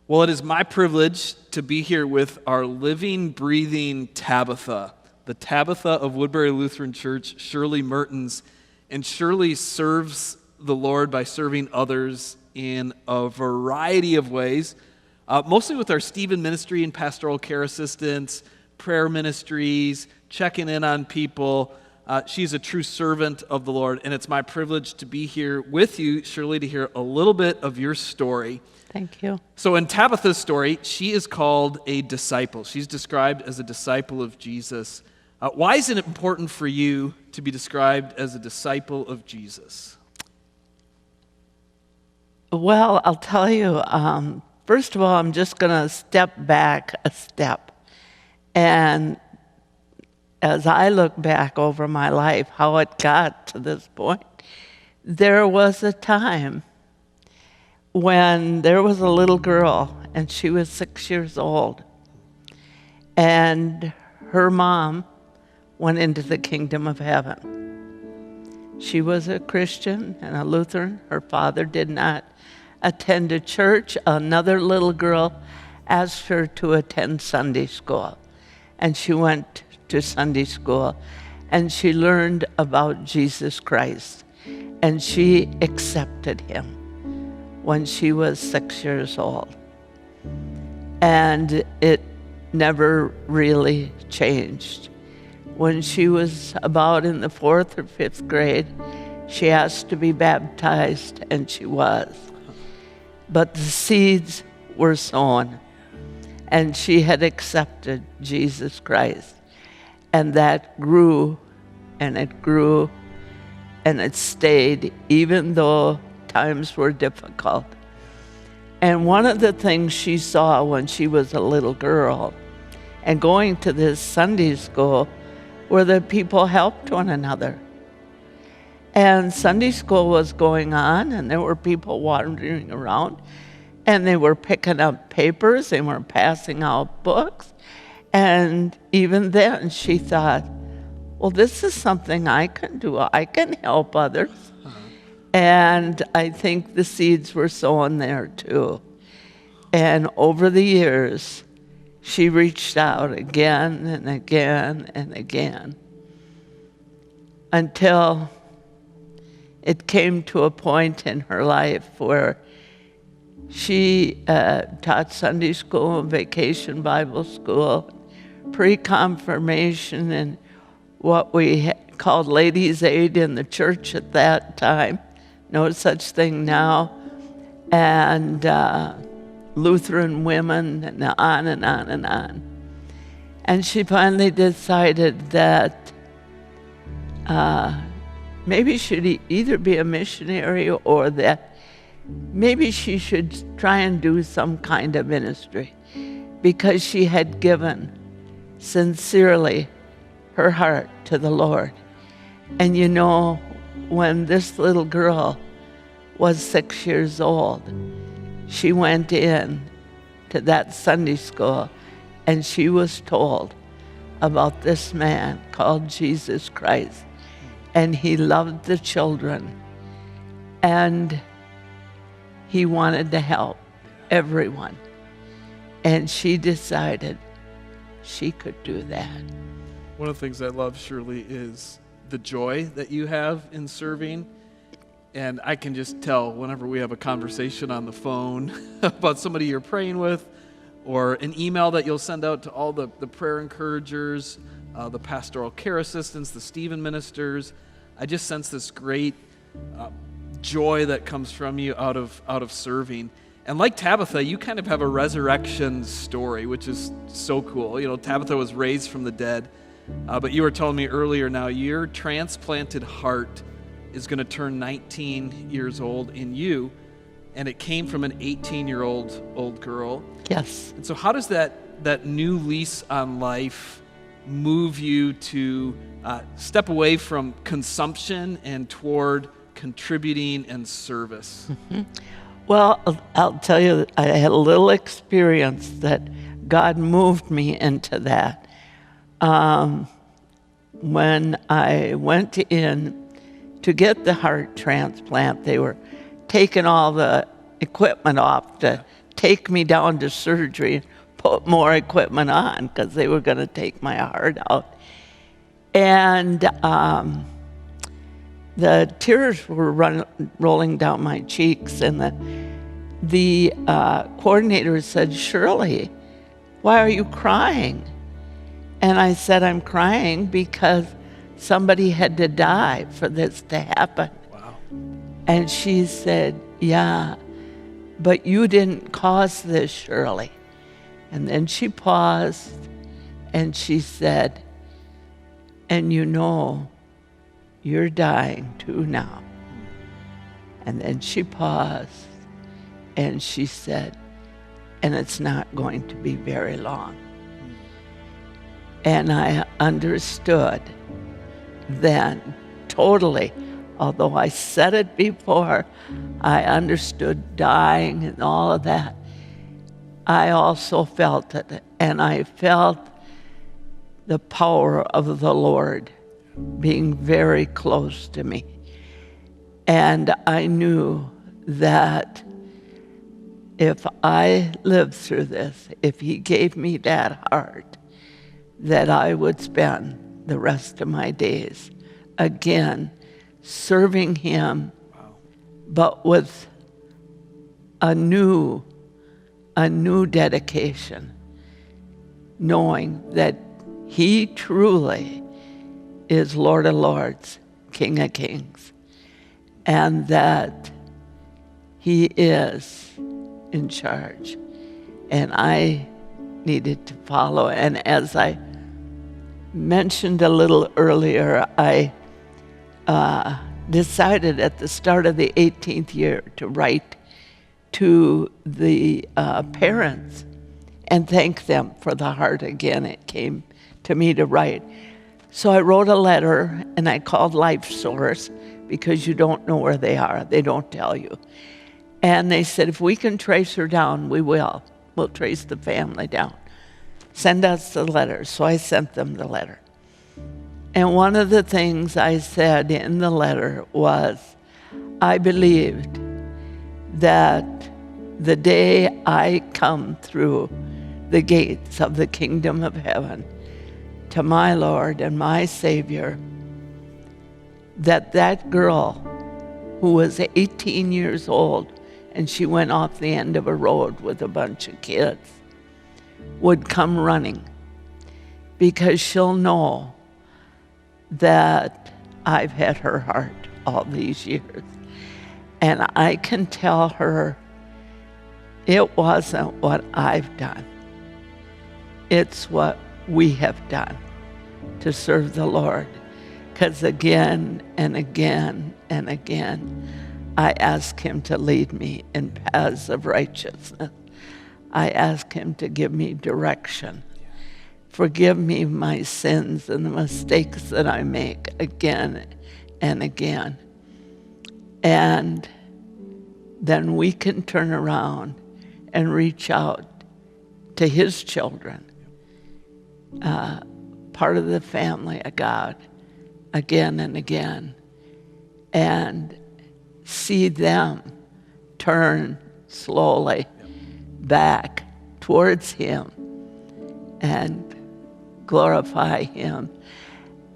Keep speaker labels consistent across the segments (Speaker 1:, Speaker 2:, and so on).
Speaker 1: Well, it is my privilege to be here with our living, breathing Tabitha, the Tabitha of Woodbury Lutheran Church, Shirley Mertens. And Shirley serves the Lord by serving others in a variety of ways, mostly with our Stephen ministry and pastoral care assistants, prayer ministries, checking in on people. She's a true servant of the Lord, and it's my privilege to be here with you, Shirley, to hear a little bit of your story.
Speaker 2: Thank you.
Speaker 1: So in Tabitha's story, she is called a disciple. She's described as a disciple of Jesus. Why is it important for you to be described as a disciple of Jesus?
Speaker 2: Well, I'll tell you, first of all, I'm just going to step back a step. And as I look back over my life, how it got to this point, there was a time when there was a little girl, and she was 6 years old, and her mom went into the kingdom of heaven. She was a Christian and a Lutheran. Her father did not attend a church. Another little girl asked her to attend Sunday school, and she went to Sunday school, and she learned about Jesus Christ, and she accepted him when she was 6 years old. And it never really changed. When she was about in the 4th or 5th grade, she asked to be baptized, and she was. But the seeds were sown, and she had accepted Jesus Christ. And that grew, and it grew, and it stayed, even though times were difficult. And one of the things she saw when she was a little girl and going to this Sunday school were that people helped one another. And Sunday school was going on, and there were people wandering around, and they were picking up papers, they were passing out books. And even then she thought, well, this is something I can do. I can help others. And I think the seeds were sown there too. And over the years, she reached out again and again and again until it came to a point in her life where she taught Sunday school and vacation Bible school, pre-confirmation, and what we called Ladies' Aid in the church at that time. No such thing now, and Lutheran women, and on and on and on. And she finally decided that maybe she'd either be a missionary or that maybe she should try and do some kind of ministry, because she had given sincerely her heart to the Lord. And you know, when this little girl was 6 years old, she went in to that Sunday school, and she was told about this man called Jesus Christ, and he loved the children, and he wanted to help everyone. And she decided she could do that.
Speaker 1: One of the things I love, Shirley, is the joy that you have in serving. And I can just tell whenever we have a conversation on the phone about somebody you're praying with, or an email that you'll send out to all the prayer encouragers, the pastoral care assistants, the Stephen ministers, I just sense this great joy that comes from you out of serving. And like Tabitha, you kind of have a resurrection story, which is so cool. You know, Tabitha was raised from the dead, but you were telling me earlier now, your transplanted heart is going to turn 19 years old in you, and it came from an 18-year-old girl.
Speaker 2: Yes.
Speaker 1: And so how does that new lease on life move you to step away from consumption and toward contributing and service?
Speaker 2: Mm-hmm. Well, I'll tell you, I had a little experience that God moved me into that. When I went in to get the heart transplant, they were taking all the equipment off to take me down to surgery and put more equipment on because they were going to take my heart out. And the tears were rolling down my cheeks, and the coordinator said, "Shirley, why are you crying?" And I said, "I'm crying because somebody had to die for this to happen."
Speaker 1: Wow.
Speaker 2: And she said, "Yeah, but you didn't cause this, Shirley." And then she paused and she said, "And you know, you're dying too now." And then she paused and she said, "And it's not going to be very long." And I understood then totally, although I said it before, I understood dying and all of that. I also felt it, and I felt the power of the Lord being very close to me. And I knew that if I lived through this, if He gave me that heart, that I would spend the rest of my days again serving Him, but with a new dedication, knowing that He truly is Lord of Lords, King of Kings, and that He is in charge. And I needed to follow. And as I mentioned a little earlier, I decided at the start of the 18th year to write to the parents and thank them for the heart again. It came to me to write. So I wrote a letter, and I called Life Source, because you don't know where they are. They don't tell you. And they said, if we can trace her down, we will. We'll trace the family down. Send us the letter. So I sent them the letter. And one of the things I said in the letter was, I believed that the day I come through the gates of the kingdom of heaven to my Lord and my Savior, that girl who was 18 years old and she went off the end of a road with a bunch of kids would come running, because she'll know that I've had her heart all these years. And I can tell her it wasn't what I've done. It's what we have done to serve the Lord. Because again and again and again, I ask Him to lead me in paths of righteousness. I ask Him to give me direction. Forgive me my sins and the mistakes that I make again and again. And then we can turn around and reach out to His children, part of the family of God, again and again, and see them turn slowly back towards Him and glorify Him.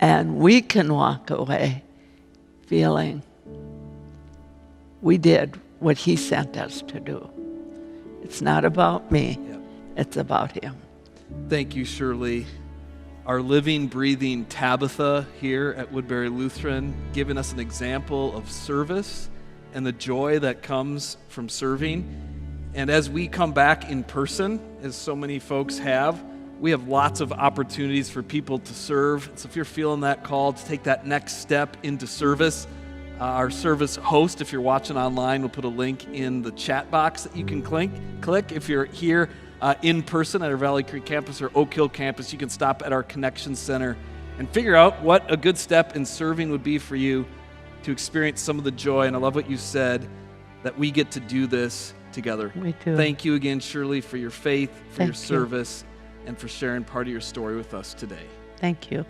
Speaker 2: And we can walk away feeling we did what He sent us to do. It's not about me.
Speaker 1: Yep.
Speaker 2: It's about Him.
Speaker 1: Thank you, Shirley. Our living, breathing Tabitha here at Woodbury Lutheran, giving us an example of service and the joy that comes from serving. And as we come back in person, as so many folks have, we have lots of opportunities for people to serve. So if you're feeling that call to take that next step into service, our service host, if you're watching online, we'll put a link in the chat box that you can click. If you're here in person at our Valley Creek campus or Oak Hill campus, you can stop at our Connection Center and figure out what a good step in serving would be for you to experience some of the joy. And I love what you said, that we get to do this together.
Speaker 2: Me too.
Speaker 1: Thank you again, Shirley, for your faith, for your
Speaker 2: Thank you.
Speaker 1: service, and for sharing part of your story with us today.
Speaker 2: Thank you.